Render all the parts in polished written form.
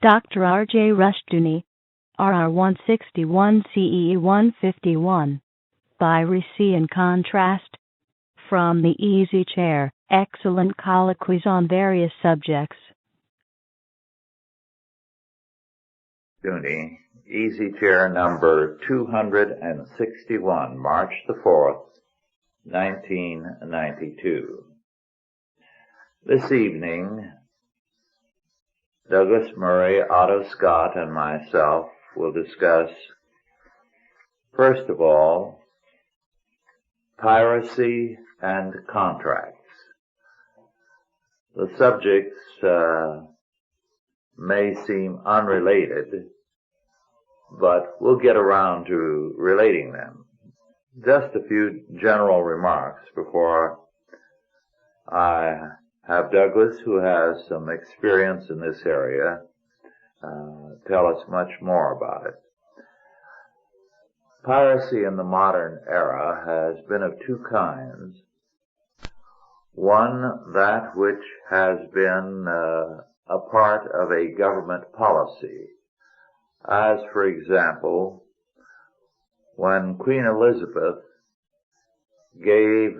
Dr. R.J. Rushdoony, RR 161 CE 151. Piracy and Contrast. From the Easy Chair, excellent colloquies on various subjects. Dooney, Easy Chair number 261, March the 4th, 1992. This evening, Douglas Murray, Otto Scott, and myself will discuss, first of all, piracy and contracts. The subjects may seem unrelated, but we'll get around to relating them. Just a few general remarks before I have Douglas, who has some experience in this area, tell us much more about it. Piracy in the modern era has been of two kinds. One, that which has been a part of a government policy, as, for example, when Queen Elizabeth gave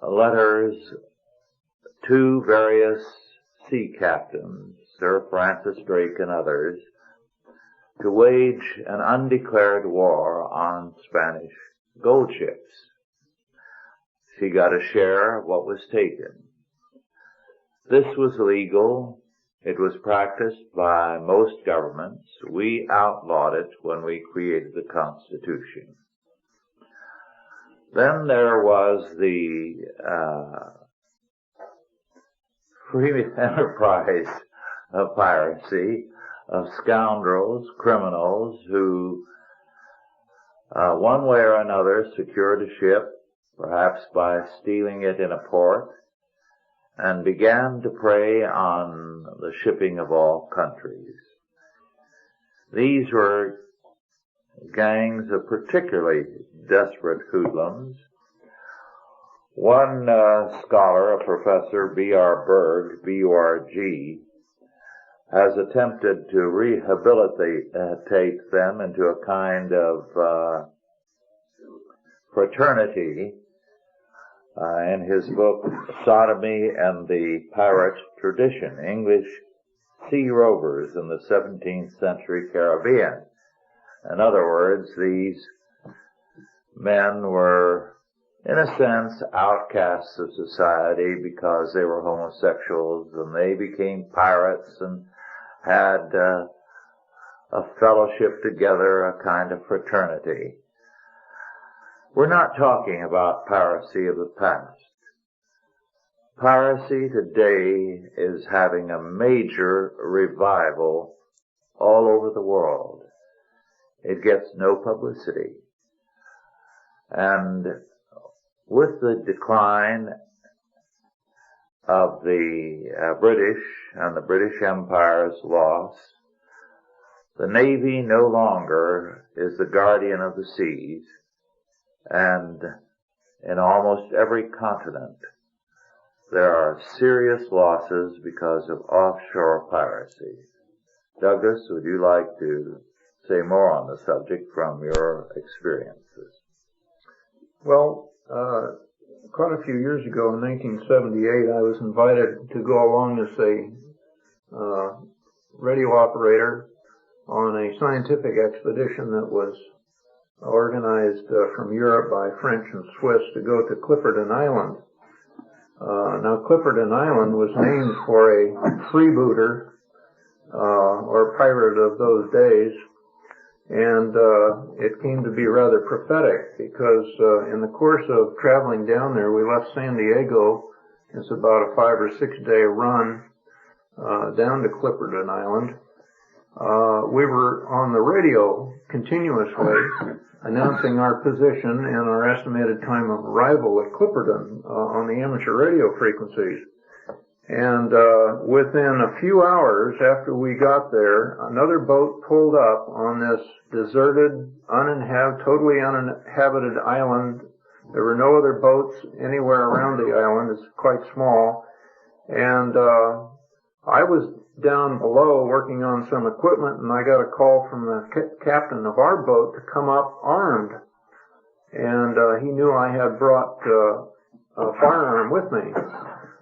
letters to various sea captains, Sir Francis Drake and others, to wage an undeclared war on Spanish gold ships. She got a share of what was taken. This was legal. It was practiced by most governments. We outlawed it when we created the Constitution. Then there was the free enterprise of piracy, of scoundrels, criminals, who one way or another secured a ship, perhaps by stealing it in a port, and began to prey on the shipping of all countries. These were gangs of particularly desperate hoodlums. One scholar, a professor, B.R. Berg, B-U-R-G, has attempted to rehabilitate them into a kind of fraternity in his book, Sodomy and the Pirate Tradition, English Sea Rovers in the 17th Century Caribbean. In other words, these men were, in a sense, outcasts of society because they were homosexuals, and they became pirates and had a fellowship together, a kind of fraternity. We're not talking about piracy of the past. Piracy today is having a major revival all over the world. It gets no publicity. And with the decline of the British and the British Empire's loss, the Navy no longer is the guardian of the seas, and in almost every continent there are serious losses because of offshore piracy. Douglas, would you like to say more on the subject from your experiences? Well, quite a few years ago, in 1978, I was invited to go along as a radio operator on a scientific expedition that was organized from Europe by French and Swiss to go to Clipperton Island. Now, Clipperton Island was named for a freebooter or pirate of those days, and it came to be rather prophetic because in the course of traveling down there, we left San Diego. It's about a 5 or 6 day run down to Clipperton Island. We were on the radio continuously announcing our position and our estimated time of arrival at Clipperton on the amateur radio frequencies. And within a few hours after we got there, another boat pulled up on this deserted, totally uninhabited island. There were no other boats anywhere around the island. It's quite small. And I was down below working on some equipment, and I got a call from the captain of our boat to come up armed. And he knew I had brought a firearm with me.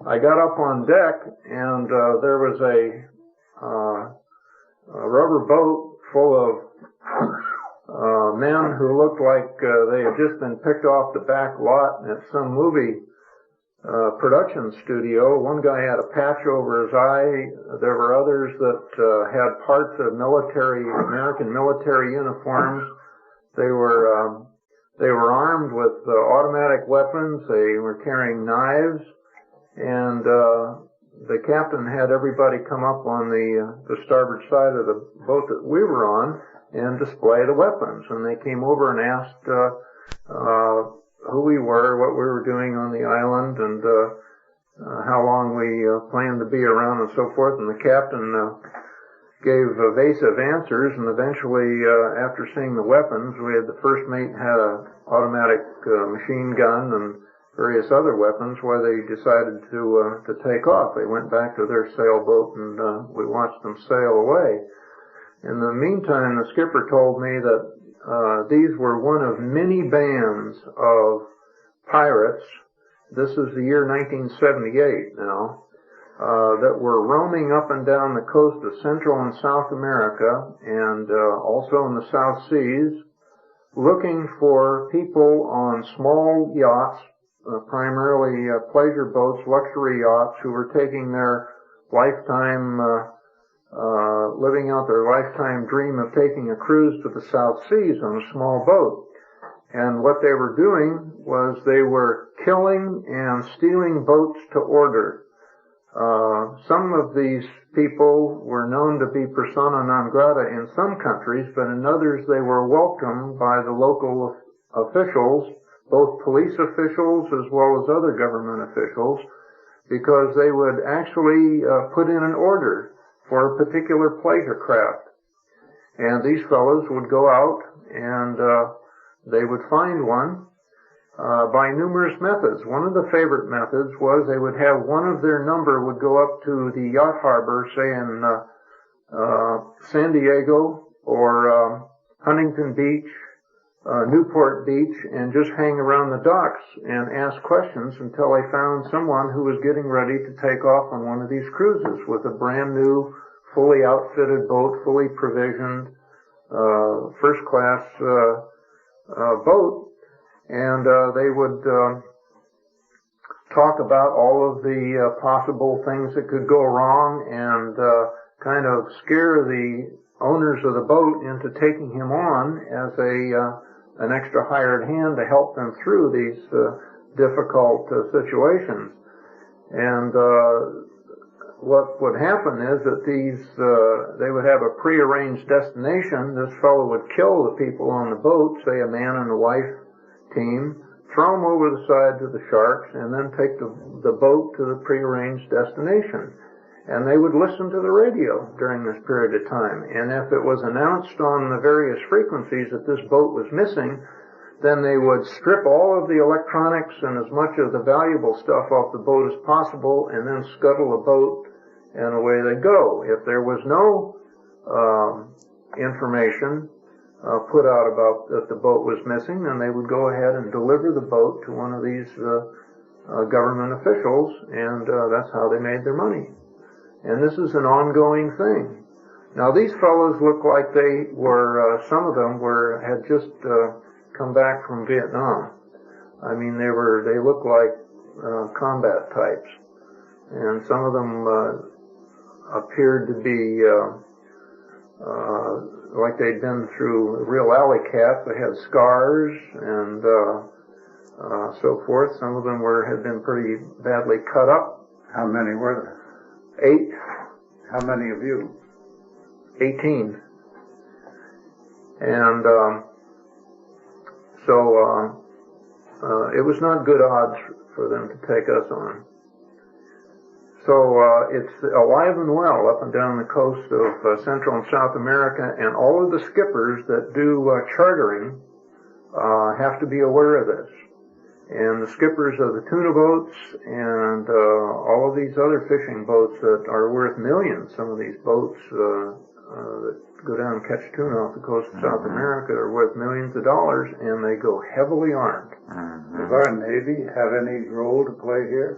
I got up on deck, and there was a rubber boat full of men who looked like they had just been picked off the back lot at some movie production studio. One guy had a patch over his eye. There were others that had parts of American military uniforms. They were armed with automatic weapons. They were carrying knives, and the captain had everybody come up on the starboard side of the boat that we were on and display the weapons. And they came over and asked who we were, what we were doing on the island, and how long we planned to be around, and so forth. And the captain gave evasive answers, and eventually, after seeing the weapons, the first mate had an automatic machine gun and various other weapons, where they decided to take off. They went back to their sailboat, and we watched them sail away. In the meantime, the skipper told me that these were one of many bands of pirates. This is the year 1978 now, that were roaming up and down the coast of Central and South America, and also in the South Seas, looking for people on small yachts, primarily pleasure boats, luxury yachts, who were taking their lifetime, living out their lifetime dream of taking a cruise to the South Seas on a small boat. And what they were doing was they were killing and stealing boats to order. Some of these people were known to be persona non grata in some countries, but in others they were welcomed by the local officials, both police officials as well as other government officials, because they would actually put in an order for a particular pleasure craft. And these fellows would go out and they would find one by numerous methods. One of the favorite methods was they would have one of their number would go up to the yacht harbor, say in San Diego or Huntington Beach, Newport Beach, and just hang around the docks and ask questions until they found someone who was getting ready to take off on one of these cruises with a brand new, fully outfitted boat, fully provisioned, first class boat. And they would talk about all of the possible things that could go wrong, and kind of scare the owners of the boat into taking him on as an extra hired hand to help them through these difficult situations. And what would happen is that they would have a prearranged destination. This fellow would kill the people on the boat, say a man and a wife team, throw them over the side to the sharks, and then take the boat to the prearranged destination. And they would listen to the radio during this period of time. And if it was announced on the various frequencies that this boat was missing, then they would strip all of the electronics and as much of the valuable stuff off the boat as possible, and then scuttle the boat, and away they go. If there was no information put out about that the boat was missing, then they would go ahead and deliver the boat to one of these government officials, and that's how they made their money. And this is an ongoing thing. Now, these fellows look like they were, some of them had just come back from Vietnam. I mean, they looked like combat types, and some of them appeared to be like they'd been through real alley cats. They had scars and so forth. Some of them had been pretty badly cut up. How many were there? 8. How many of you? 18. And it was not good odds for them to take us on. So it's alive and well up and down the coast of Central and South America, and all of the skippers that do chartering have to be aware of this. and the skippers of the tuna boats and all of these other fishing boats that are worth millions. Some of these boats that go down and catch tuna off the coast of South America are worth millions of dollars, and they go heavily armed. Does our Navy have any role to play here?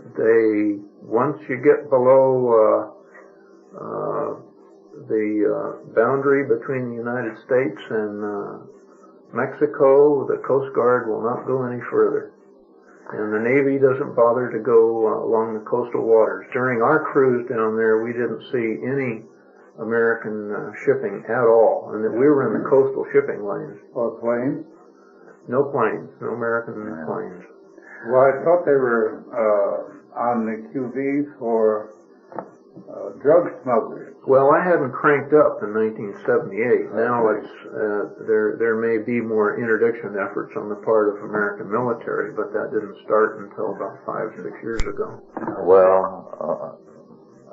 Once you get below the boundary between the United States and Mexico, the Coast Guard will not go any further. And the Navy doesn't bother to go along the coastal waters. During our cruise down there, we didn't see any American shipping at all, and that we were in the coastal shipping lanes. Or planes? No planes, no American planes. Well, I thought they were on the QV for drug smugglers. Well, I hadn't cranked up in 1978. Now it's there may be more interdiction efforts on the part of American military, but that didn't start until about 5-6 years ago. Well,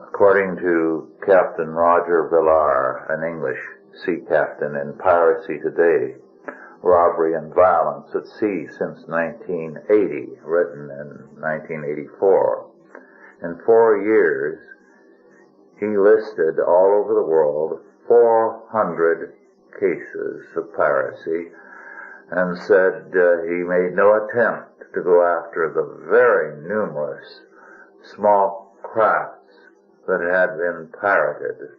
according to Captain Roger Villar, an English sea captain in Piracy Today, Robbery and Violence at Sea since 1980, written in 1984. In 4 years, he listed all over the world 400 cases of piracy and said he made no attempt to go after the very numerous small crafts that had been pirated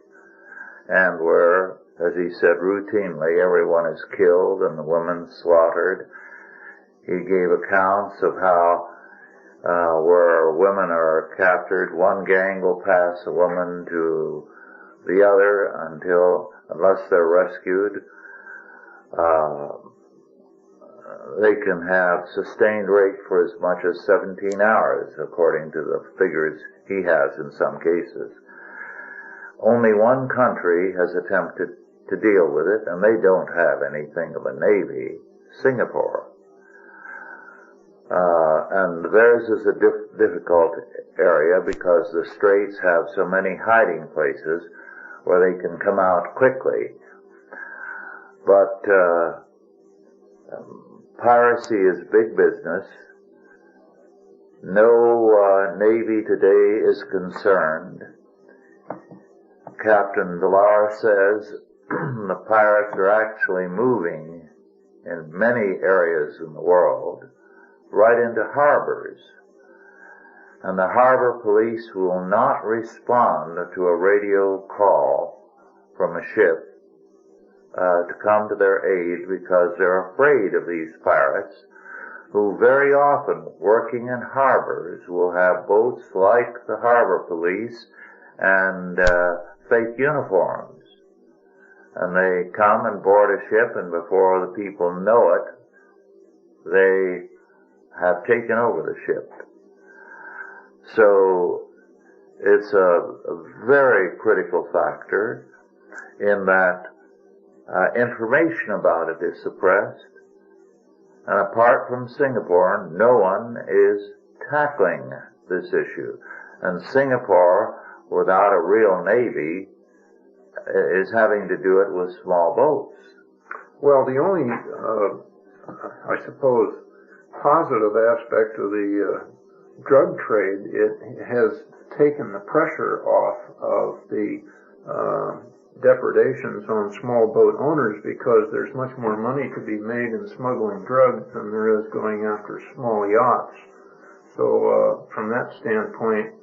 and where, as he said, routinely everyone is killed and the women slaughtered. He gave accounts of how where women are captured, one gang will pass a woman to the other unless they're rescued, they can have sustained rape for as much as 17 hours, according to the figures he has in some cases. Only one country has attempted to deal with it, and they don't have anything of a navy, Singapore. And theirs is a difficult area because the straits have so many hiding places where they can come out quickly. But piracy is big business. No Navy today is concerned. Captain Villar says the pirates are actually moving in many areas in the world right into harbors. And the harbor police will not respond to a radio call from a ship to come to their aid because they're afraid of these pirates who very often, working in harbors, will have boats like the harbor police and fake uniforms. And they come and board a ship, and before the people know it, they have taken over the ship. So it's a very critical factor in that information about it is suppressed, and apart from Singapore, no one is tackling this issue. And Singapore, without a real navy, is having to do it with small boats. Well, the only, I suppose, positive aspect of the drug trade, it has taken the pressure off of the depredations on small boat owners because there's much more money to be made in smuggling drugs than there is going after small yachts. So from that standpoint,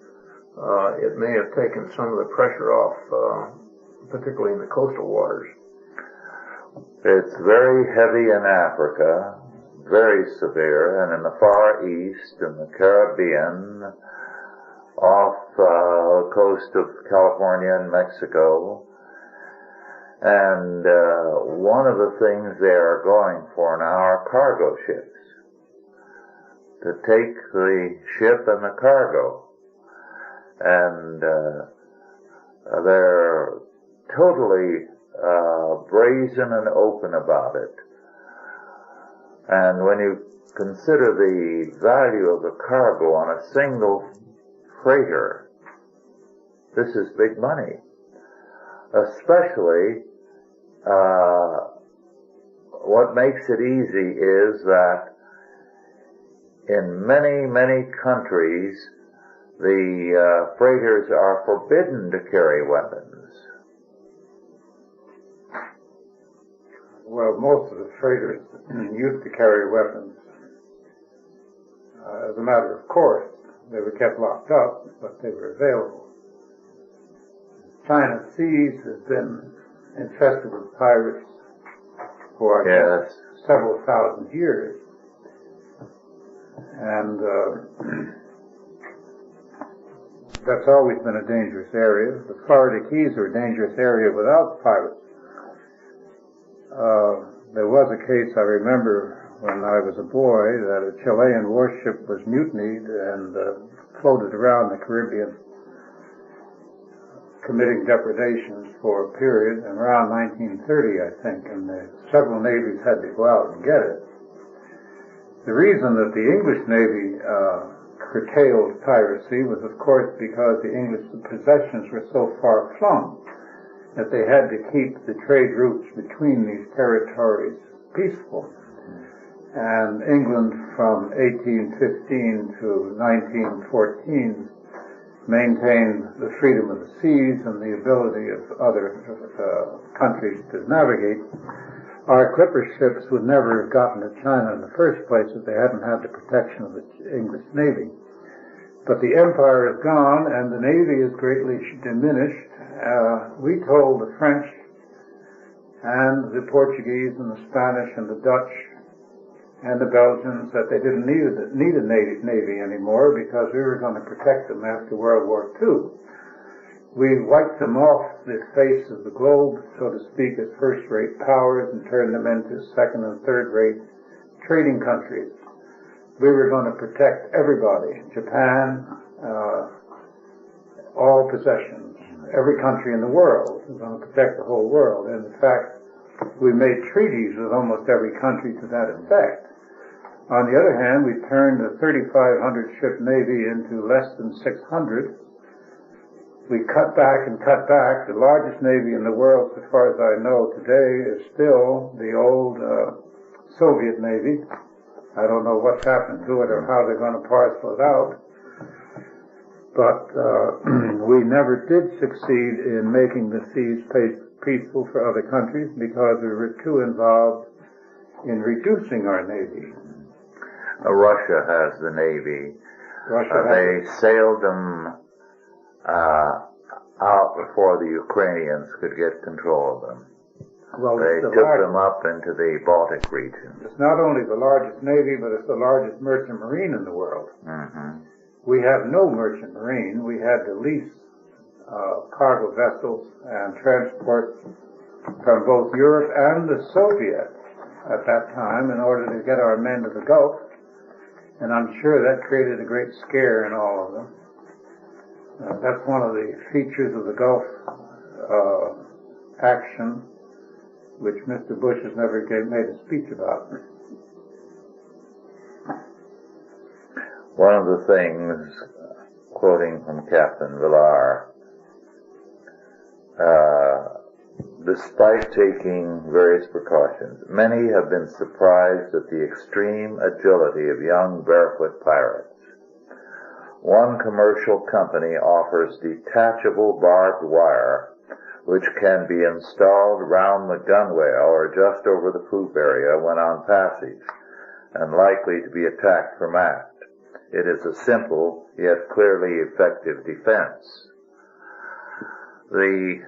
it may have taken some of the pressure off, particularly in the coastal waters. It's very heavy in Africa, very severe, and in the Far East, in the Caribbean, off the coast of California and Mexico. And one of the things they are going for now are cargo ships, to take the ship and the cargo. And they're totally brazen and open about it. And when you consider the value of the cargo on a single freighter, this is big money. Especially, what makes it easy is that in many, many countries, the freighters are forbidden to carry weapons. Well, most of the freighters used to carry weapons. As a matter of course, they were kept locked up, but they were available. China's seas has been infested with pirates for several thousand years. And that's always been a dangerous area. The Florida Keys are a dangerous area without pirates. There was a case I remember when I was a boy that a Chilean warship was mutinied and floated around the Caribbean committing depredations for a period around 1930, I think, and several navies had to go out and get it. The reason that the English Navy curtailed piracy was, of course, because the English possessions were so far flung that they had to keep the trade routes between these territories peaceful. And England from 1815 to 1914 maintained the freedom of the seas and the ability of other countries to navigate. Our clipper ships would never have gotten to China in the first place if they hadn't had the protection of the English Navy. But the empire is gone and the Navy is greatly diminished. We told the French and the Portuguese and the Spanish and the Dutch and the Belgians that they didn't need a Navy anymore because we were going to protect them after World War II. We wiped them off the face of the globe, so to speak, as first-rate powers and turned them into second- and third-rate trading countries. We were going to protect everybody, Japan, all possessions, every country in the world. We were going to protect the whole world. And in fact, we made treaties with almost every country to that effect. On the other hand, we turned a 3,500 ship Navy into less than 600. We cut back and cut back. The largest Navy in the world, as far as I know today, is still the old Soviet Navy. I don't know what's happened to it or how they're going to parcel it out. But we never did succeed in making the seas peaceful for other countries because we were too involved in reducing our Navy. Russia has the Navy. They sailed them out before the Ukrainians could get control of them. Well, they took them up into the Baltic region. It's not only the largest Navy, but it's the largest merchant marine in the world. Mm-hmm. We have no merchant marine. We had to lease cargo vessels and transport from both Europe and the Soviet at that time in order to get our men to the Gulf. And I'm sure that created a great scare in all of them. That's one of the features of the Gulf action, which Mr. Bush has never made a speech about. One of the things, quoting from Captain Villar, despite taking various precautions, many have been surprised at the extreme agility of young barefoot pirates. One commercial company offers detachable barbed wire which can be installed round the gunwale or just over the poop area when on passage and likely to be attacked from aft. It is a simple yet clearly effective defense. The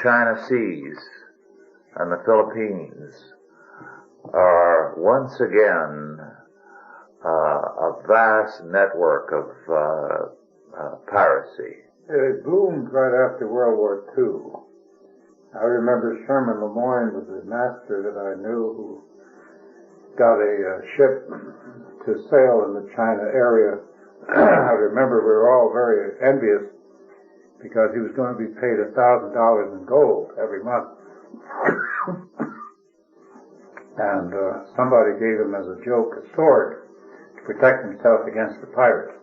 China Seas and the Philippines are once again a vast network of piracy. It bloomed right after World War II. I remember Sherman Lemoyne was a master that I knew who got a ship to sail in the China area. I remember we were all very envious because he was going to be paid $1,000 in gold every month. And somebody gave him as a joke a sword to protect himself against the pirates.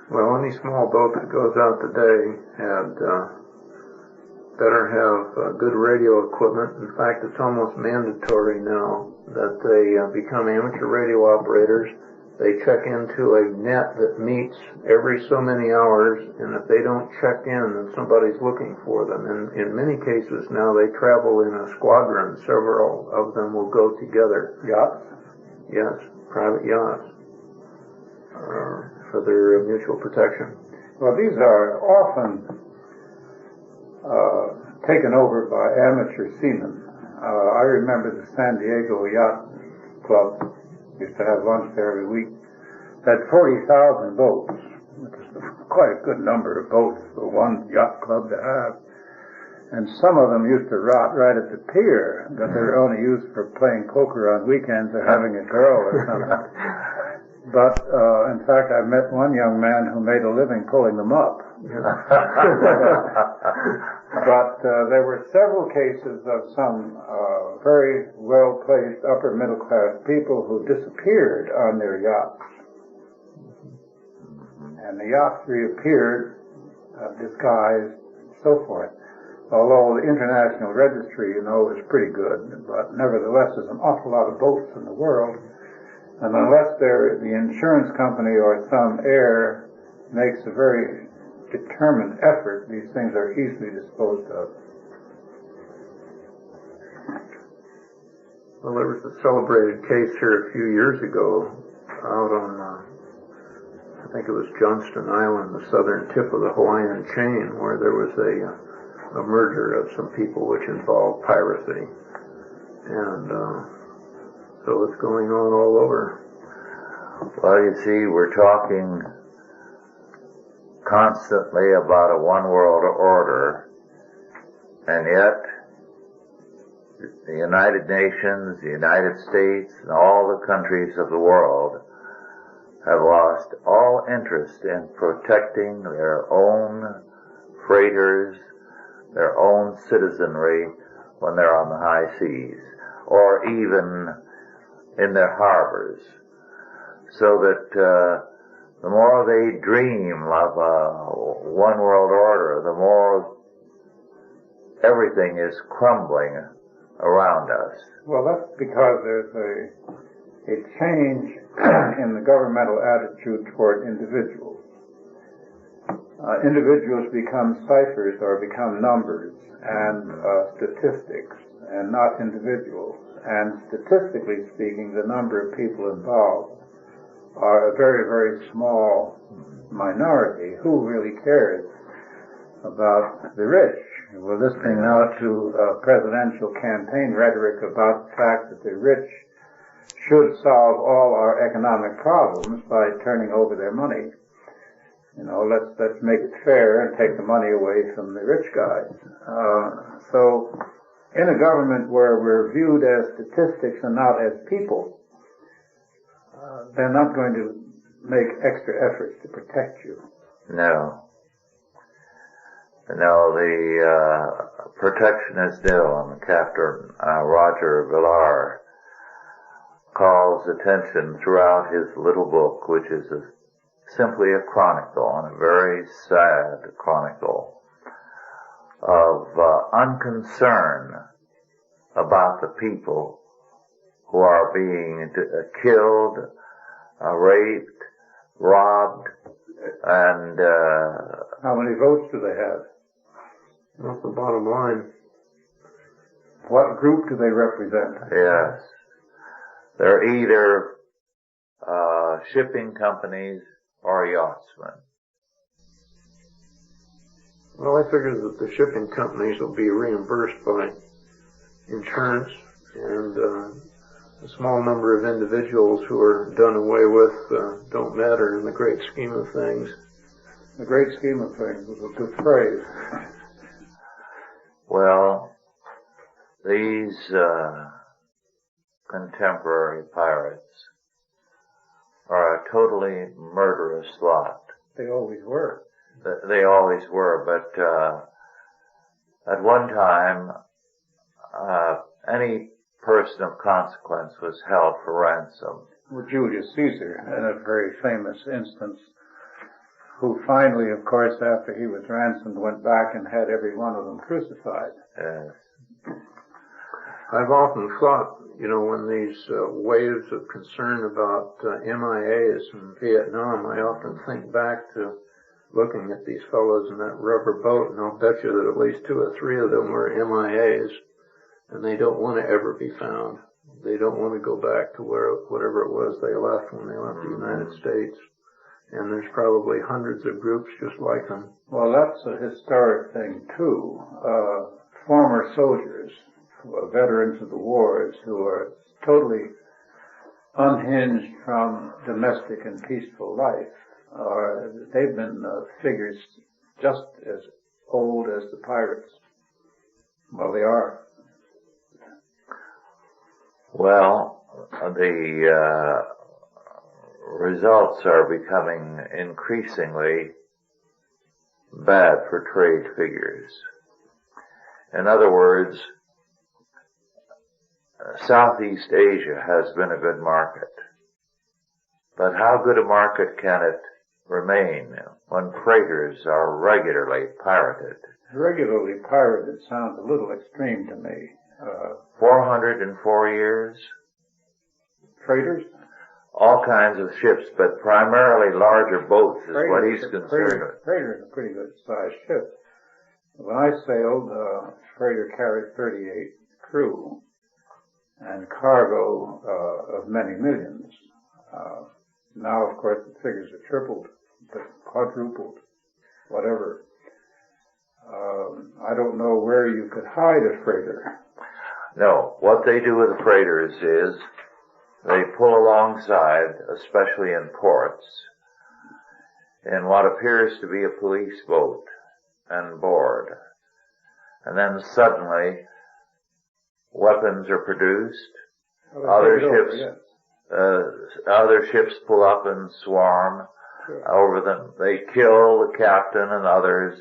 Well, any small boat that goes out today had better have good radio equipment. In fact, it's almost mandatory now that they become amateur radio operators. They check into a net that meets every so many hours, and if they don't check in, then somebody's looking for them. And in many cases now, they travel in a squadron. Several of them will go together. Yachts? Yes, private yachts for their mutual protection. Well, these are often taken over by amateur seamen. I remember the San Diego Yacht Club used to have lunch there every week. Had 40,000 boats, which is quite a good number of boats for one yacht club to have. And some of them used to rot right at the pier, but they were only used for playing poker on weekends or having a girl or something. But, in fact, I met one young man who made a living pulling them up. But there were several cases of some very well-placed upper-middle-class people who disappeared on their yachts. And the yachts reappeared, disguised, and so forth. Although the international registry, is pretty good, but nevertheless there's an awful lot of boats in the world. And unless the insurance company or some heir makes a very determined effort, these things are easily disposed of. Well, there was a celebrated case here a few years ago out on, I think it was Johnston Island, the southern tip of the Hawaiian chain, where there was a murder of some people which involved piracy. And so it's going on all over. Well, you see, we're talking constantly about a one world order, and yet the United Nations, the United States, and all the countries of the world have lost all interest in protecting their own freighters, their own citizenry when they're on the high seas, or even in their harbors, so that the more they dream of a one world order, the more everything is crumbling around us. Well, that's because there's a change in the governmental attitude toward individuals. Individuals become ciphers or become numbers and statistics, and not individuals. And statistically speaking, the number of people involved are a very, very small minority. Who really cares about the rich? We're listening now to presidential campaign rhetoric about the fact that the rich should solve all our economic problems by turning over their money. Let's make it fair and take the money away from the rich guys. So in a government where we're viewed as statistics and not as people, they're not going to make extra efforts to protect you. No, the protectionist Dillon, Captain Roger Villar, calls attention throughout his little book, which is simply a chronicle, and a very sad chronicle, of unconcern about the people who are being killed, raped, robbed, and how many votes do they have? That's the bottom line. What group do they represent? Yes. They're either shipping companies or yachtsmen. Well, I figure that the shipping companies will be reimbursed by insurance, and a small number of individuals who are done away with don't matter in the great scheme of things. The great scheme of things is a good phrase. Well, these contemporary pirates are a totally murderous lot. They always were. They always were, but at one time, any person of consequence was held for ransom. Well, Julius Caesar, in a very famous instance, who finally, of course, after he was ransomed, went back and had every one of them crucified. I've often thought, when these waves of concern about MIAs in Vietnam, I often think back to looking at these fellows in that rubber boat, and I'll bet you that at least 2 or 3 of them were MIAs, and they don't want to ever be found. They don't want to go back to whatever it was they left when they left the United States. And there's probably hundreds of groups just like them. Well, that's a historic thing, too. Former soldiers, veterans of the wars, who are totally unhinged from domestic and peaceful life, they've been figures just as old as the pirates. Well, they are. Well, the results are becoming increasingly bad for trade figures. In other words, Southeast Asia has been a good market. But how good a market can it remain when freighters are regularly pirated? Regularly pirated sounds a little extreme to me. 404 years? Freighters? All kinds of ships, but primarily larger boats is what he's concerned with. Freighter is a pretty good sized ship. When I sailed, freighter carried 38 crew and cargo of many millions. Now, of course, the figures are tripled, quadrupled, whatever. I don't know where you could hide a freighter. No, what they do with the freighters is they pull alongside, especially in ports, in what appears to be a police boat and board. And then suddenly weapons are produced. Other ships pull up and swarm over them. They kill the captain and others.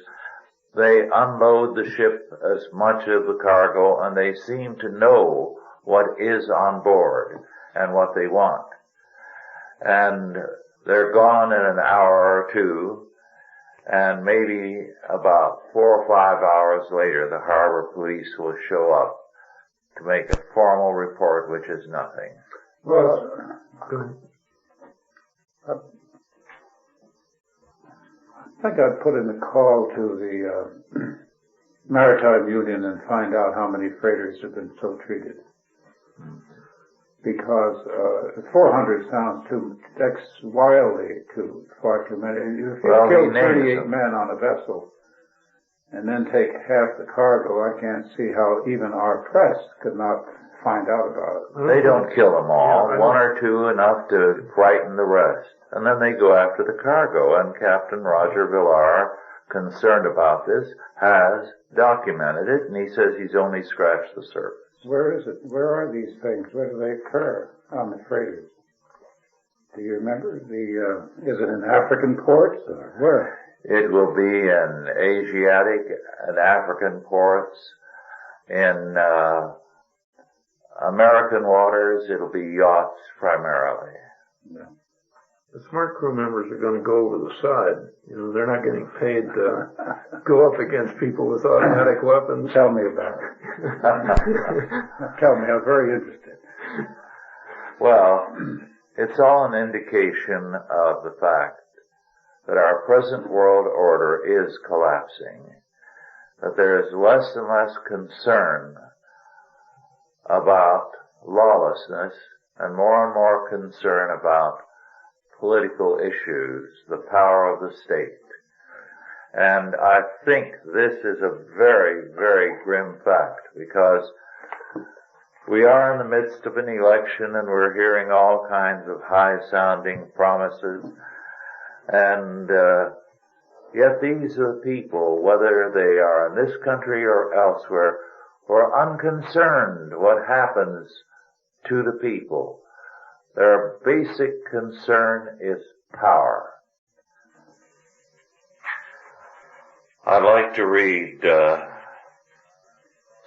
They unload the ship as much of the cargo, and they seem to know what is on board and what they want. And they're gone in an hour or two, and maybe about 4 or 5 hours later, the harbor police will show up to make a formal report, which is nothing. Well, Go ahead. I think I'd put in a call to the Maritime Union and find out how many freighters have been so treated. Because 400 sounds that's wildly far too many. If you kill 38 men on a vessel and then take half the cargo, I can't see how even our press could not find out about it. They don't kill them all. 1 or 2 enough to frighten the rest. And then they go after the cargo. And Captain Roger Villar, concerned about this, has documented it, and he says he's only scratched the surface. Where is it? Where are these things? Where do they occur on the freighters? Do you remember? Is it in African ports or where? It will be in Asiatic and African ports. In American waters, it'll be yachts primarily. Yeah. The smart crew members are going to go over the side. They're not getting paid to go up against people with automatic weapons. Tell me about it. Tell me, I'm very interested. Well, it's all an indication of the fact that our present world order is collapsing, that there is less and less concern about lawlessness and more concern about political issues, the power of the state. And I think this is a very, very grim fact, because we are in the midst of an election and we're hearing all kinds of high-sounding promises, and yet these are the people, whether they are in this country or elsewhere, who are unconcerned what happens to the people. Their basic concern is power. I'd like to read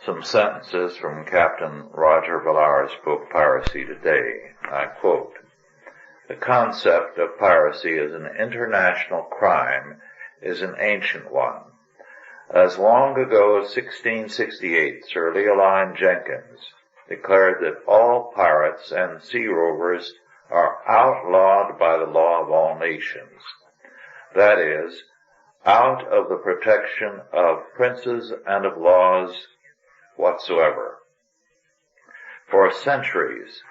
some sentences from Captain Roger Villar's book, Piracy Today. I quote, The concept of piracy as an international crime is an ancient one. As long ago as 1668, Sir Leoline Jenkins declared that all pirates and sea rovers are outlawed by the law of all nations. That is, out of the protection of princes and of laws whatsoever. For centuries,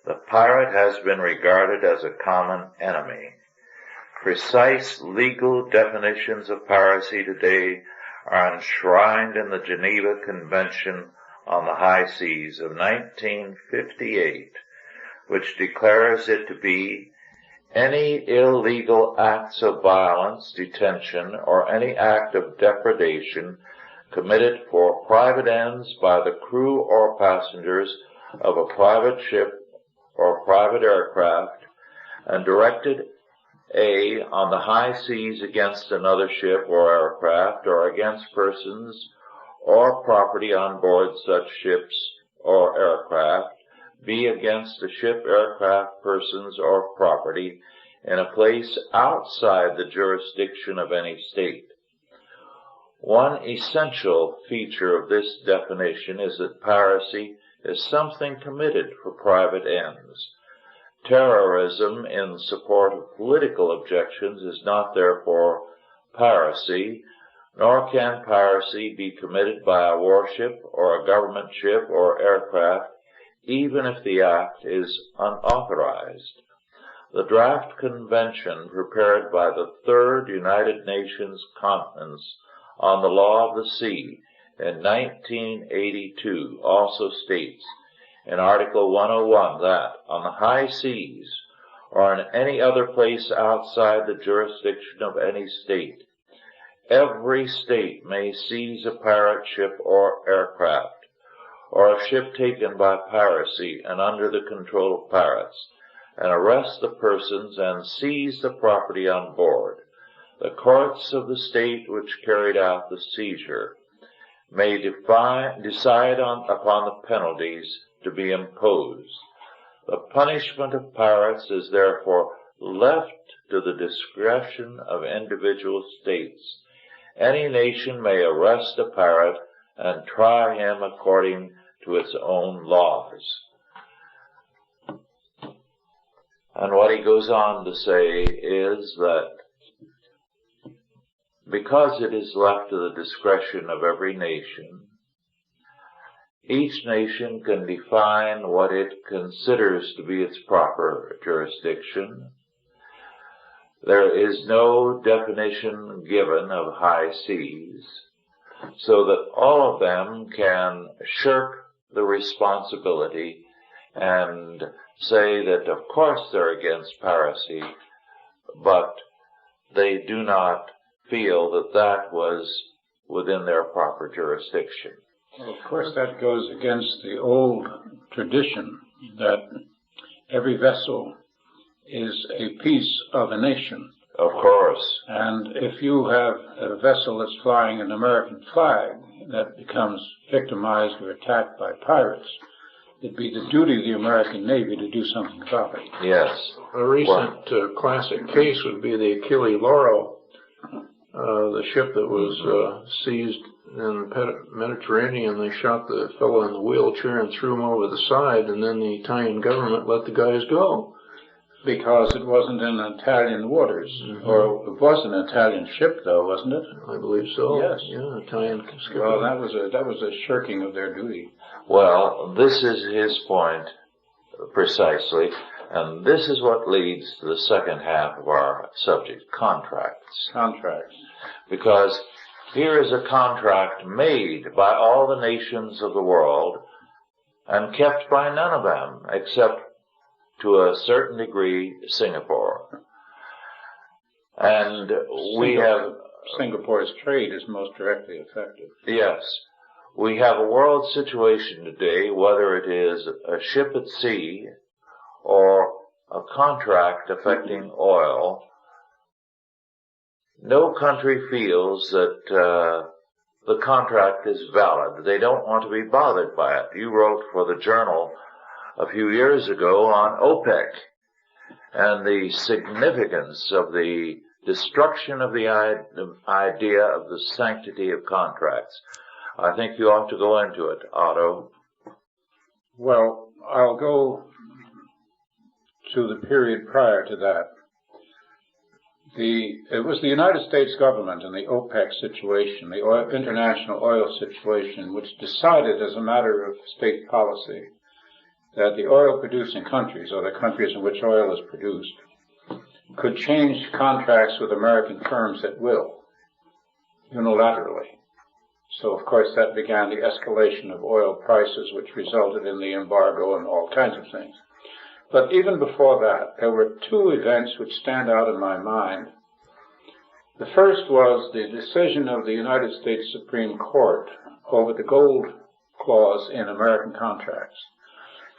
the pirate has been regarded as a common enemy. Precise legal definitions of piracy today are enshrined in the Geneva Convention on the High Seas of 1958, which declares it to be any illegal acts of violence, detention, or any act of depredation committed for private ends by the crew or passengers of a private ship or private aircraft, and directed A, on the high seas against another ship or aircraft, or against persons or property on board such ships or aircraft, B, against a ship, aircraft, persons, or property in a place outside the jurisdiction of any state. One essential feature of this definition is that piracy is something committed for private ends. Terrorism in support of political objections is not therefore piracy, nor can piracy be committed by a warship or a government ship or aircraft, even if the act is unauthorized. The draft convention prepared by the Third United Nations Conference on the Law of the Sea in 1982 also states in Article 101 that on the high seas or in any other place outside the jurisdiction of any state, every state may seize a pirate ship or aircraft, or a ship taken by piracy and under the control of pirates, and arrest the persons and seize the property on board. The courts of the state which carried out the seizure may decide upon the penalties to be imposed. The punishment of pirates is therefore left to the discretion of individual states. Any nation may arrest a pirate and try him according to its own laws. And what he goes on to say is that because it is left to the discretion of every nation, each nation can define what it considers to be its proper jurisdiction. There is no definition given of high seas, so that all of them can shirk the responsibility and say that of course they're against piracy, but they do not feel that that was within their proper jurisdiction. Well, of course, that goes against the old tradition that every vessel is a piece of a nation. Of course. And if you have a vessel that's flying an American flag that becomes victimized or attacked by pirates, it'd be the duty of the American Navy to do something about it. Yes. A recent classic case would be the Achille Lauro, the ship that was seized in the Mediterranean. They shot the fellow in the wheelchair and threw him over the side, and then the Italian government let the guys go. Because it wasn't in Italian waters. Mm-hmm. Or it was an Italian ship, though, wasn't it? I believe so. Yes. Yeah, Italian skipper. Well, that was a shirking of their duty. Well, this is his point precisely, and this is what leads to the second half of our subject, contracts. Contracts. Because here is a contract made by all the nations of the world and kept by none of them, except to a certain degree Singapore. And we have... Singapore's trade is most directly affected. Yes. We have a world situation today, whether it is a ship at sea or a contract affecting oil. No country feels that the contract is valid. They don't want to be bothered by it. You wrote for the Journal a few years ago on OPEC, and the significance of the destruction of the idea of the sanctity of contracts. I think you ought to go into it, Otto. Well, I'll go to the period prior to that. It was the United States government in the OPEC situation, the international oil situation, which decided as a matter of state policy that the oil-producing countries, or the countries in which oil is produced, could change contracts with American firms at will, unilaterally. So, of course, that began the escalation of oil prices, which resulted in the embargo and all kinds of things. But even before that, there were two events which stand out in my mind. The first was the decision of the United States Supreme Court over the gold clause in American contracts.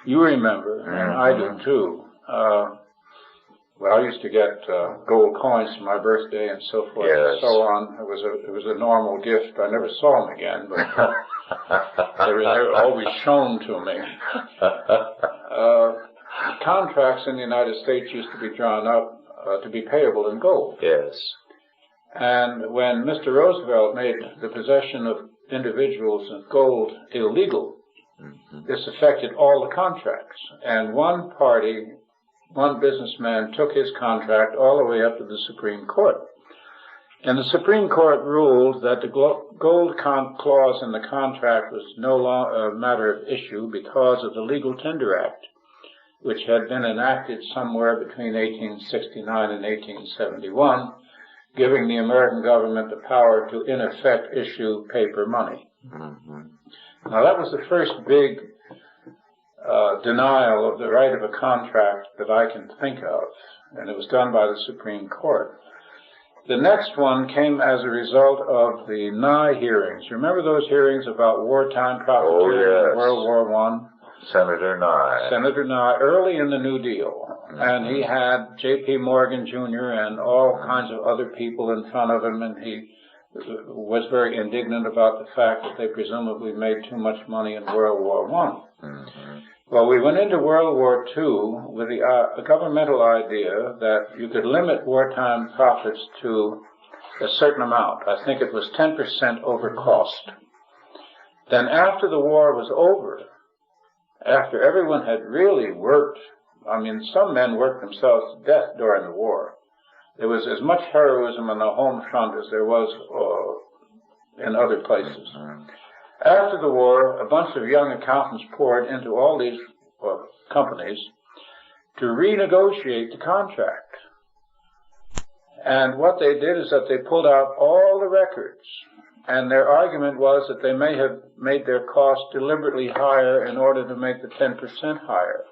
You remember, and I do too, well, I used to get gold coins for my birthday and so forth and so on. It was a normal gift. I never saw them again, but they were always shown to me. Contracts in the United States used to be drawn up to be payable in gold. Yes. And when Mr. Roosevelt made the possession of individuals of gold illegal, this affected all the contracts. And one businessman took his contract all the way up to the Supreme Court. And the Supreme Court ruled that the gold clause in the contract was no longer a matter of issue because of the Legal Tender Act, which had been enacted somewhere between 1869 and 1871, giving the American government the power to, in effect, issue paper money. Now, that was the first big denial of the right of a contract that I can think of, and it was done by the Supreme Court. The next one came as a result of the Nye hearings. Remember those hearings about wartime profiteering in World War I? Senator Nye, early in the New Deal. And he had J.P. Morgan Jr. and all kinds of other people in front of him, and he was very indignant about the fact that they presumably made too much money in World War I. Well, we went into World War II with a governmental idea that you could limit wartime profits to a certain amount. I think it was 10% over cost. Then after the war was over, after everyone had really worked, I mean, some men worked themselves to death during the war. There was as much heroism on the home front as there was in other places. After the war, a bunch of young accountants poured into all these companies to renegotiate the contract. And what they did is that they pulled out all the records, and their argument was that they may have made their costs deliberately higher in order to make the 10% higher.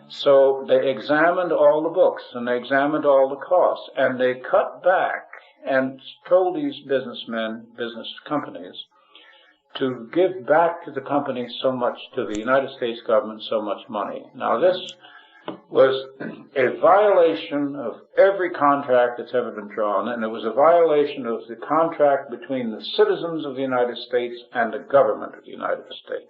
So they examined all the books, and they examined all the costs, and they cut back and told these business companies, to give back to the company so much, to the United States government so much money. Now this was a violation of every contract that's ever been drawn, and it was a violation of the contract between the citizens of the United States and the government of the United States.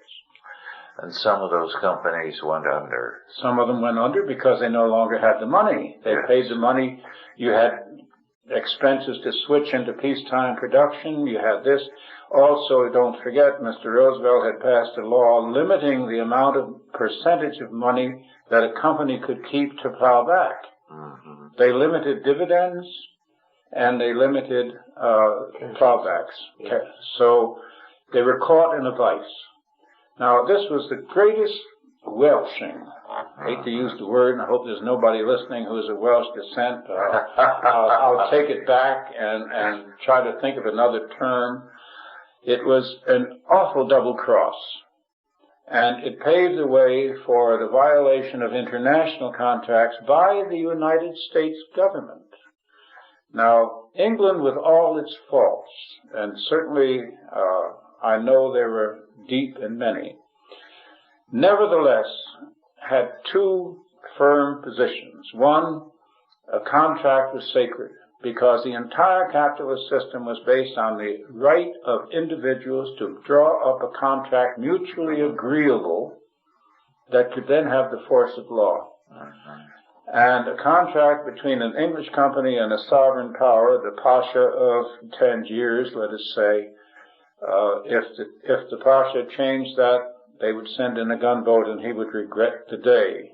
And some of those companies went under. Some of them went under because they no longer had the money. They paid the money. You had expenses to switch into peacetime production. You had this. Also, don't forget, Mr. Roosevelt had passed a law limiting the amount of percentage of money that a company could keep to plow back. They limited dividends, and they limited plowbacks. So they were caught in a vice. Now, this was the greatest welshing. I hate to use the word, and I hope there's nobody listening who is of Welsh descent. I'll take it back and try to think of another term. It was an awful double cross, and it paved the way for the violation of international contracts by the United States government. Now, England, with all its faults, and certainly I know there were deep and many, nevertheless had two firm positions. One, a contract was sacred, because the entire capitalist system was based on the right of individuals to draw up a contract mutually agreeable that could then have the force of law. And a contract between an English company and a sovereign power, the Pasha of Tangiers, let us say, if the Pasha changed that, they would send in a gunboat and he would regret the day.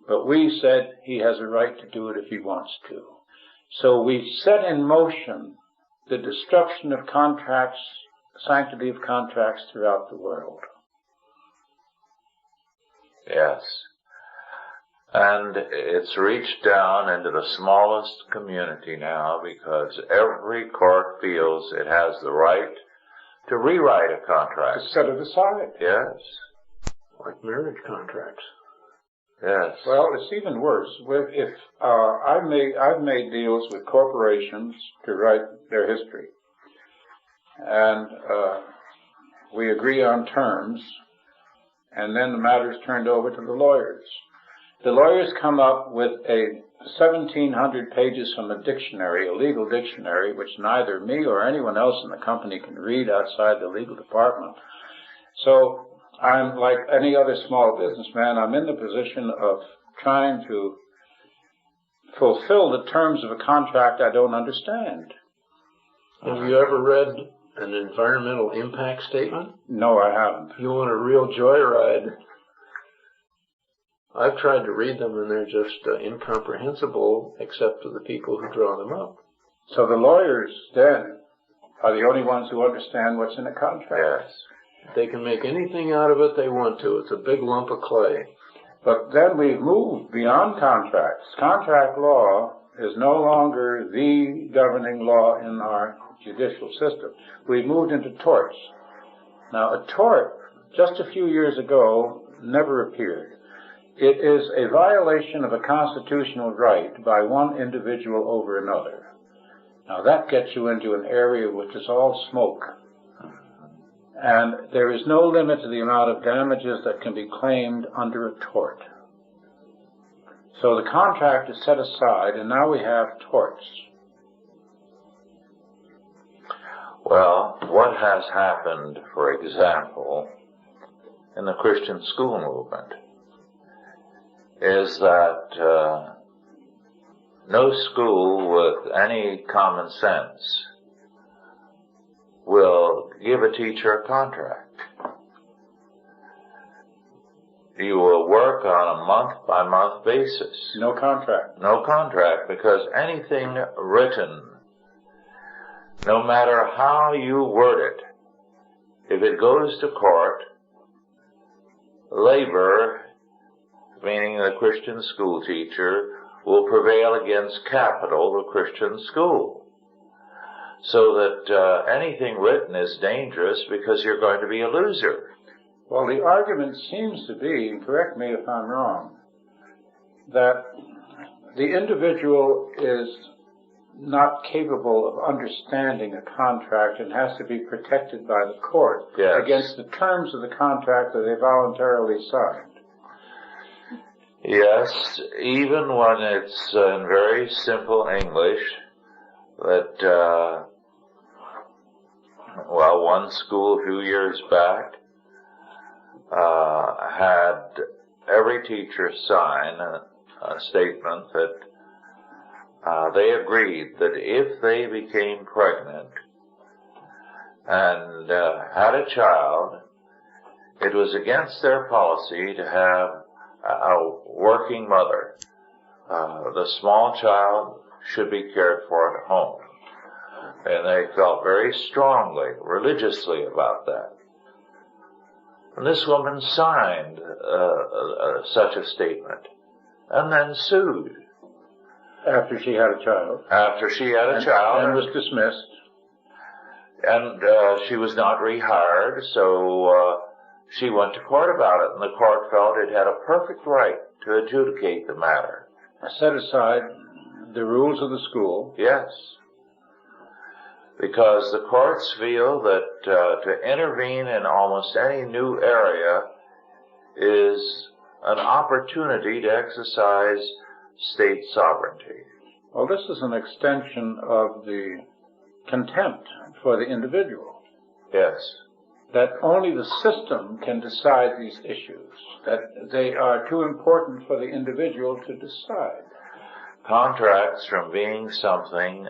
But we said he has a right to do it if he wants to. So we set in motion the destruction of contracts, sanctity of contracts throughout the world. Yes. And it's reached down into the smallest community now because every court feels it has the right to rewrite a contract. To set it aside. Yes. Like marriage contracts. Yes. Well, it's even worse. I've made deals with corporations to write their history. And we agree on terms, and then the matter is turned over to the lawyers. The lawyers come up with 1,700 pages from a dictionary, a legal dictionary, which neither me or anyone else in the company can read outside the legal department. So I'm like any other small businessman. I'm in the position of trying to fulfill the terms of a contract I don't understand. Have you ever read an environmental impact statement? No, I haven't. You want a real joyride? I've tried to read them, and they're just incomprehensible, except to the people who draw them up. So the lawyers, then, are the only ones who understand what's in a contract. Yes. They can make anything out of it they want to. It's a big lump of clay. But then we've moved beyond contracts. Contract law is no longer the governing law in our judicial system. We've moved into torts. Now, a tort, just a few years ago, never appeared. It is a violation of a constitutional right by one individual over another. Now, that gets you into an area which is all smoke. And there is no limit to the amount of damages that can be claimed under a tort. So the contract is set aside, and now we have torts. Well, what has happened, for example, in the Christian school movement is that no school with any common sense will give a teacher a contract. You will work on a month-by-month basis. No contract. No contract, because anything written, no matter how you word it, if it goes to court, labor, meaning the Christian school teacher, will prevail against capital, the Christian school. So that anything written is dangerous because you're going to be a loser. Well, the argument seems to be, and correct me if I'm wrong, that the individual is not capable of understanding a contract and has to be protected by the court against the terms of the contract that they voluntarily signed. Yes, even when it's in very simple English, that, one school a few years back had every teacher sign a statement that they agreed that if they became pregnant and had a child, it was against their policy to have a working mother. The small child should be cared for at home. And they felt very strongly, religiously about that. And this woman signed such a statement and then sued. After she had a child. After she had a child. And was dismissed. And she was not rehired, so she went to court about it, and the court felt it had a perfect right to adjudicate the matter. Set aside the rules of the school. Yes. Because the courts feel that to intervene in almost any new area is an opportunity to exercise state sovereignty. Well, this is an extension of the contempt for the individual. Yes. That only the system can decide these issues, that they are too important for the individual to decide. contracts from being something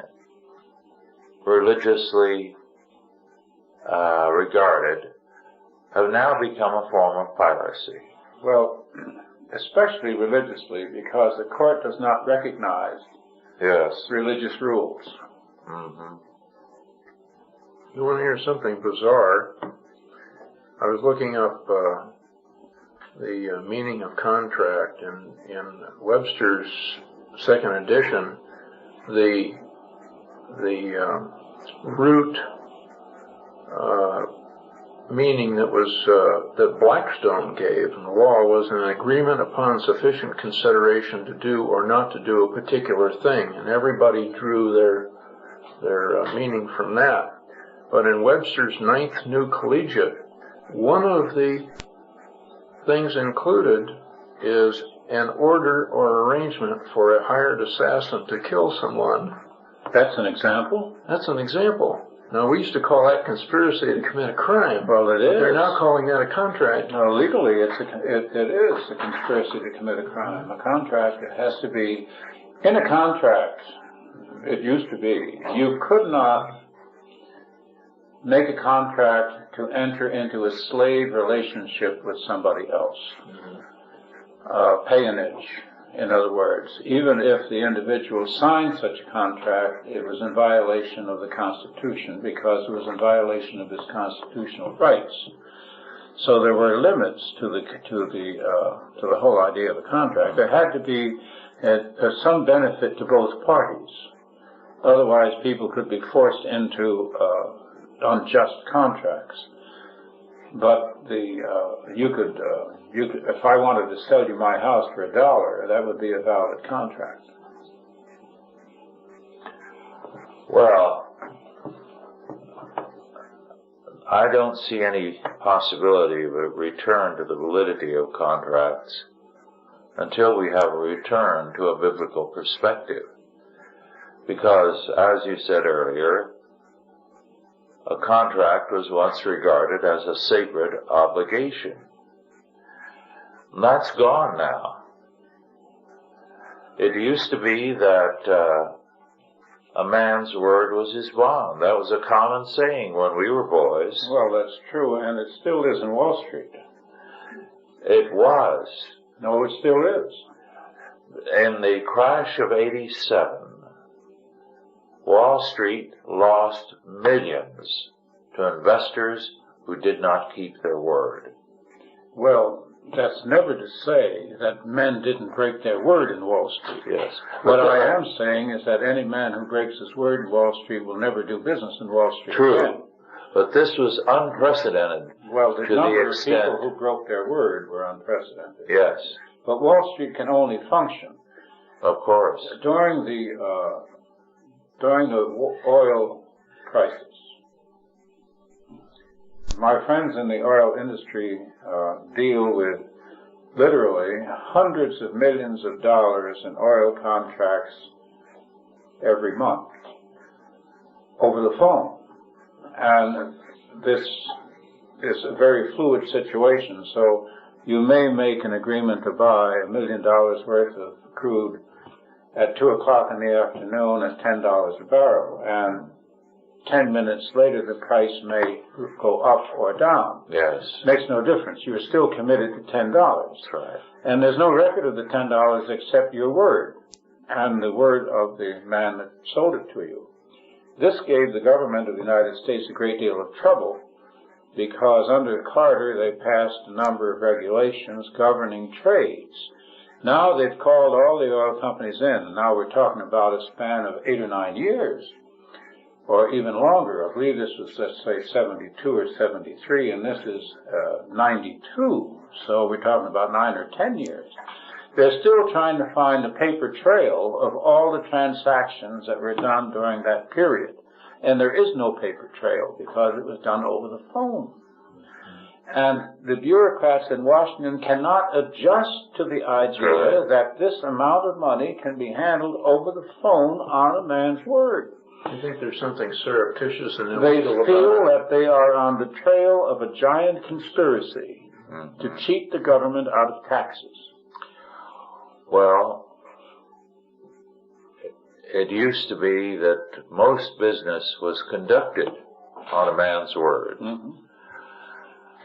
religiously regarded have now become a form of piracy. Well, especially religiously, because the court does not recognize religious rules. Mm-hmm. You want to hear something bizarre? I was looking up the meaning of contract, and in Webster's second edition, the root meaning that Blackstone gave in the law was an agreement upon sufficient consideration to do or not to do a particular thing, and everybody drew their meaning from that. But in Webster's Ninth New Collegiate, one of the things included is an order or arrangement for a hired assassin to kill someone. That's an example? That's an example. Now, we used to call that conspiracy to commit a crime. Well, it is. They're now calling that a contract. No, legally, it is a conspiracy to commit a crime. A contract, it has to be, in a contract, it used to be, you could not make a contract to enter into a slave relationship with somebody else. Peonage, in other words. Even if the individual signed such a contract, it was in violation of the Constitution because it was in violation of his constitutional rights. So there were limits to the whole idea of a contract. There had to be some benefit to both parties. Otherwise, people could be forced into unjust contracts. But you could, if I wanted to sell you my house for $1, that would be a valid contract. Well, I don't see any possibility of a return to the validity of contracts until we have a return to a biblical perspective. Because, as you said earlier, a contract was once regarded as a sacred obligation. And that's gone now. It used to be that a man's word was his bond. That was a common saying when we were boys. Well, that's true, and it still is in Wall Street. It was. No, it still is. In the crash of '87, Wall Street lost millions to investors who did not keep their word. Well, that's never to say that men didn't break their word in Wall Street. Yes. What I am saying is that any man who breaks his word in Wall Street will never do business in Wall Street True. again. But this was unprecedented. Well, the to number the of extent. people who broke their word were unprecedented. Yes, But Wall Street can only function of course. during the oil crisis. My friends in the oil industry deal with literally hundreds of millions of dollars in oil contracts every month over the phone. And this is a very fluid situation, so you may make an agreement to buy $1 million worth of crude at 2 o'clock in the afternoon at $10 a barrel, and 10 minutes later the price may go up or down. Yes. Makes no difference. You're still committed to $10. That's right. And there's no record of the $10 except your word and the word of the man that sold it to you. This gave the government of the United States a great deal of trouble because under Carter they passed a number of regulations governing trades. Now they've called all the oil companies in, and now we're talking about a span of 8 or 9 years, or even longer. I believe this was, let's say, 72 or 73, and this is 92, so we're talking about 9 or 10 years. They're still trying to find a paper trail of all the transactions that were done during that period. And there is no paper trail because it was done over the phone. And the bureaucrats in Washington cannot adjust to the idea that this amount of money can be handled over the phone on a man's word. I think there's something surreptitious and They illegal feel about that they are on the trail of a giant conspiracy to cheat the government out of taxes. Well, it used to be that most business was conducted on a man's word. Mm-hmm.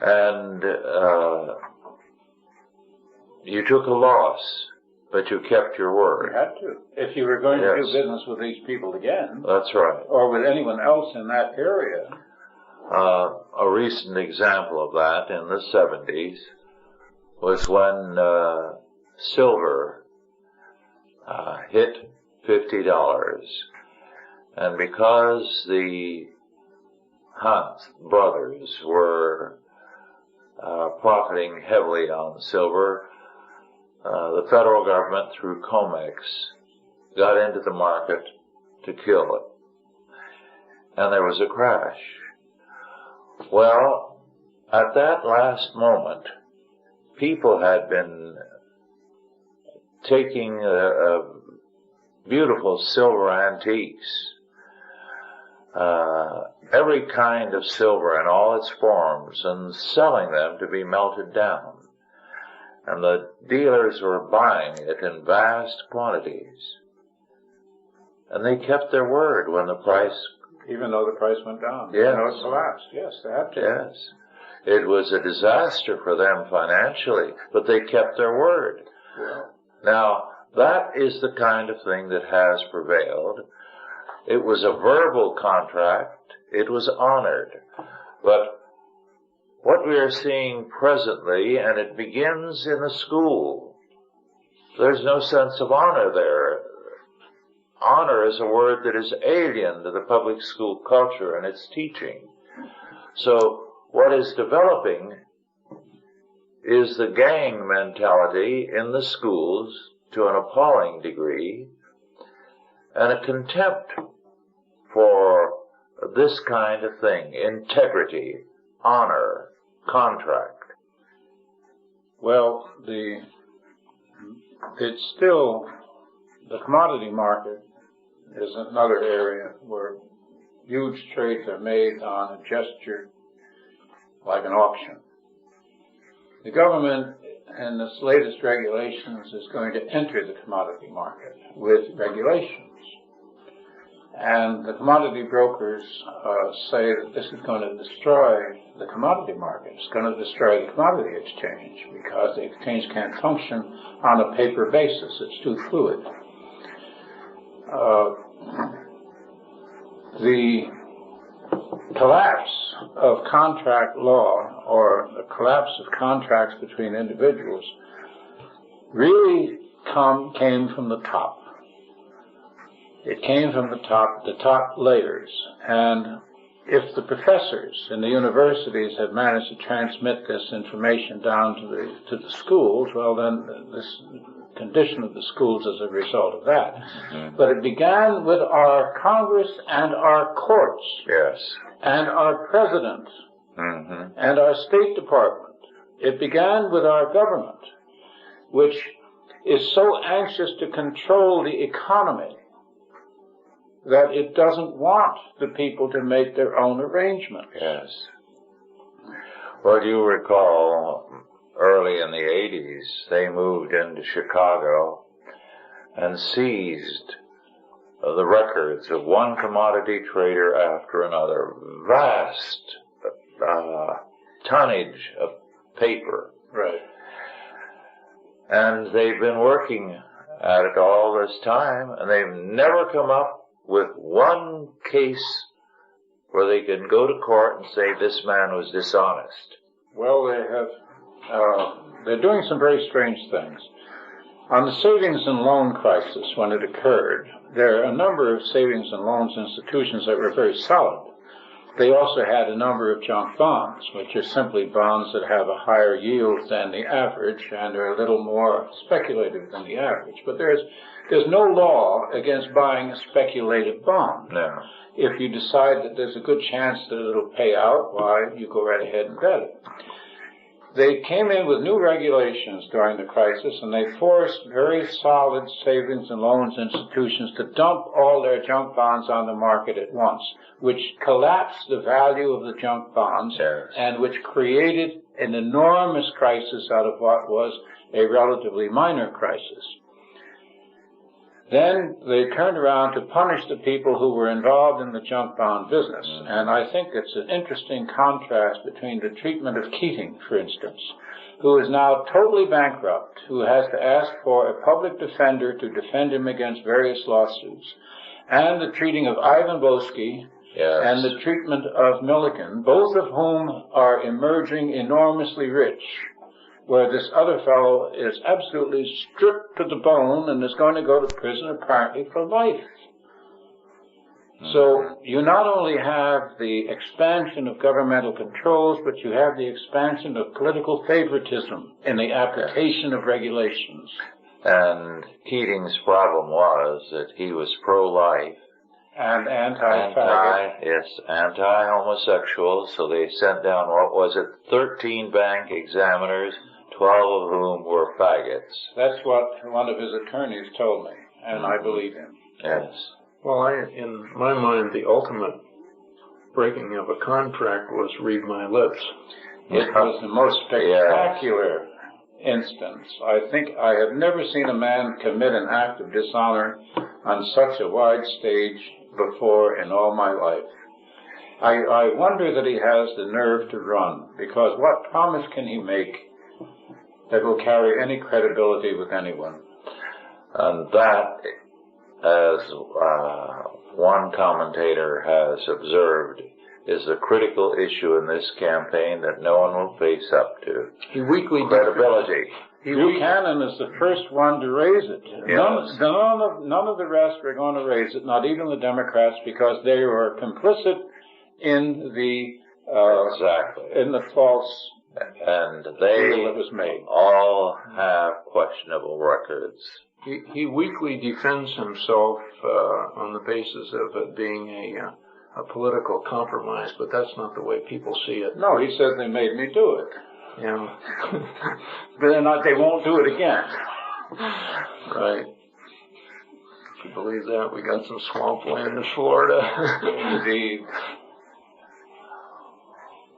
And you took a loss, but you kept your word. You had to. If you were going to do business with these people again. That's right. Or with anyone else in that area. A recent example of that in the 70s was when silver hit $50. And because the Hunt brothers were profiting heavily on silver, the federal government, through COMEX, got into the market to kill it. And there was a crash. Well, at that last moment, people had been taking beautiful silver antiques, every kind of silver in all its forms, and selling them to be melted down. And the dealers were buying it in vast quantities. And they kept their word when the price... Even though the price went down. Yes. Even though it collapsed. Yes, they had to. Yes. It was a disaster for them financially, but they kept their word. Yeah. Now, that is the kind of thing that has prevailed. It was a verbal contract. It was honored. But what we are seeing presently, and it begins in the school, there's no sense of honor there. Honor is a word that is alien to the public school culture and its teaching. So what is developing is the gang mentality in the schools to an appalling degree, and a contempt for this kind of thing: integrity, honor, contract. Well, it's still, the commodity market is another area where huge trades are made on a gesture like an auction. The government, in its latest regulations, is going to enter the commodity market with regulations. And the commodity brokers say that this is going to destroy the commodity market. It's going to destroy the commodity exchange because the exchange can't function on a paper basis. It's too fluid. The collapse of contract law, or the collapse of contracts between individuals, really came from the top. It came from the top layers. And if the professors in the universities had managed to transmit this information down to the schools, well, then this condition of the schools as a result of that. Mm-hmm. But it began with our Congress and our courts. Yes. And our president. Mm-hmm. And our State Department. It began with our government, which is so anxious to control the economy that it doesn't want the people to make their own arrangements. Yes. Well, you recall, early in the 80s, they moved into Chicago and seized the records of one commodity trader after another. Vast tonnage of paper. Right. And they've been working at it all this time, and they've never come up with one case where they can go to court and say this man was dishonest. Well, they have, they're doing some very strange things. On the savings and loan crisis, when it occurred, there are a number of savings and loans institutions that were very solid. They also had a number of junk bonds, which are simply bonds that have a higher yield than the average and are a little more speculative than the average. But there's no law against buying a speculative bond. No. If you decide that there's a good chance that it'll pay out, why, you go right ahead and bet it. They came in with new regulations during the crisis, and they forced very solid savings and loans institutions to dump all their junk bonds on the market at once, which collapsed the value of the junk bonds, yes, and which created an enormous crisis out of what was a relatively minor crisis. then they turned around to punish the people who were involved in the junk-bond business. And I think it's an interesting contrast between the treatment of Keating, for instance, who is now totally bankrupt, who has to ask for a public defender to defend him against various lawsuits, and the treating of Ivan Boesky, and the treatment of Milliken, both of whom are emerging enormously rich, where this other fellow is absolutely stripped to the bone and is going to go to prison apparently for life. So you not only have the expansion of governmental controls, but you have the expansion of political favoritism in the application of regulations. And Keating's problem was that he was pro-life. And anti-faggot. Anti-homosexual, so they sent down, 13 bank examiners, 12 of whom were faggots. That's what one of his attorneys told me, and I believe him. Yes. Well, in my mind, the ultimate breaking of a contract was read my lips. It was the most spectacular instance. I think I have never seen a man commit an act of dishonor on such a wide stage before in all my life. I wonder that he has the nerve to run, because what promise can he make that will carry any credibility with anyone? And that, as one commentator has observed, is a critical issue in this campaign that no one will face up to. Credibility. Buchanan is the first one to raise it. Yes. None of the rest are going to raise it, not even the Democrats, because they were complicit in the in the false and they deal that was made. All have questionable records. He weakly defends himself on the basis of it being a political compromise, but that's not the way people see it. No, he says they made me do it. Yeah. But they won't do it again. Right. If you believe that, we got some swampland in Florida. Indeed.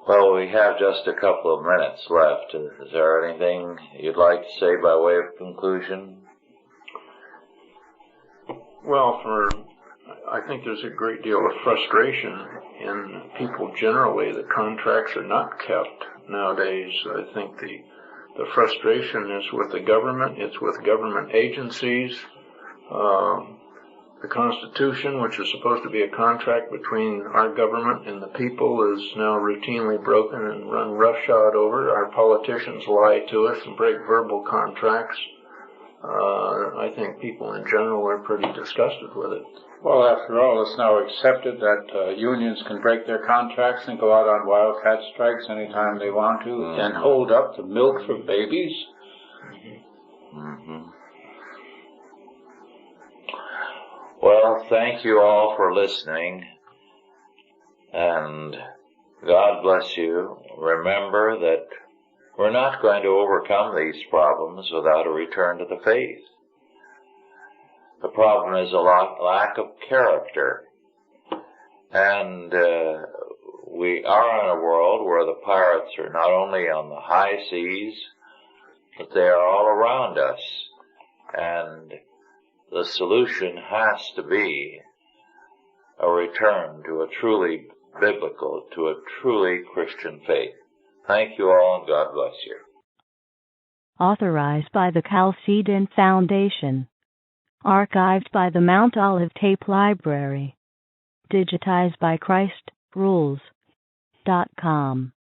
Well, we have just a couple of minutes left. Is there anything you'd like to say by way of conclusion? Well, I think there's a great deal of frustration in people generally that contracts are not kept nowadays. I think the frustration is with the government. It's with government agencies. The Constitution, which is supposed to be a contract between our government and the people, is now routinely broken and run roughshod over. Our politicians lie to us and break verbal contracts. I think people in general are pretty disgusted with it. Well, after all, it's now accepted that unions can break their contracts and go out on wildcat strikes anytime they want to and hold up the milk for babies. Mm-hmm. Well, thank you all for listening, and God bless you. Remember that we're not going to overcome these problems without a return to the faith. The problem is a lack of character. And we are in a world where the pirates are not only on the high seas, but they are all around us. And the solution has to be a return to a truly biblical, to a truly Christian faith. Thank you all, and God bless you. Authorized by the Chalcedon Foundation. Archived by the Mount Olive Tape Library. Digitized by ChristRules.com.